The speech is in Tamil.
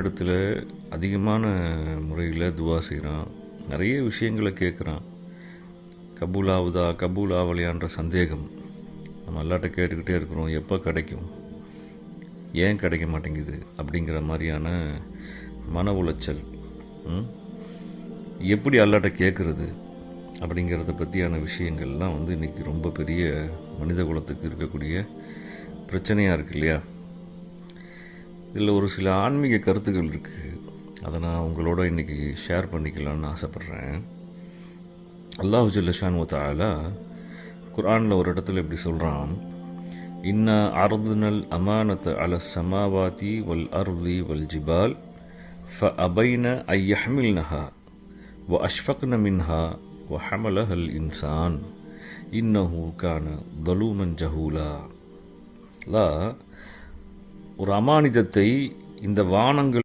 இடத்துல அதிகமான முறையில் துவா செய்கிறான், நிறைய விஷயங்களை கேட்குறான். கபூல் ஆகுதா கபூல் ஆகலையான்ற சந்தேகம் நம்ம அல்லாட்ட கேட்டுக்கிட்டே இருக்கிறோம். எப்போ கிடைக்கும், ஏன் கிடைக்க மாட்டேங்குது அப்படிங்கிற மாதிரியான மன உளைச்சல். எப்படி அல்லாட்ட கேட்குறது அப்படிங்கிறத பற்றியான விஷயங்கள்லாம் இன்றைக்கி ரொம்ப பெரிய மனித குலத்துக்கு இருக்கக்கூடிய பிரச்சனையாக இருக்குது இல்லையா? இதில் ஒரு சில ஆன்மீக கருத்துக்கள் இருக்குது. அதை நான் உங்களோட இன்றைக்கி ஷேர் பண்ணிக்கலான்னு ஆசைப்பட்றேன். அல்லாஹ் ஜல்ல ஷானு தஆலா குர்ஆனில் ஒரு இடத்துல இப்படி சொல்கிறான், இன்னா அர்துனல் அமானத் அல சமாவாதி வல் அர்தி வல் ஜிபால் ஃப அபைன ஐ யஹ்மில்னஹா வ அஷ்ஃபக்ன மின்ஹா வ ஹமலஹல் இன்சான் இன்னஹு கான தலூமன் ஜஹூலா. ஒரு அமானிதத்தை இந்த வானங்கள்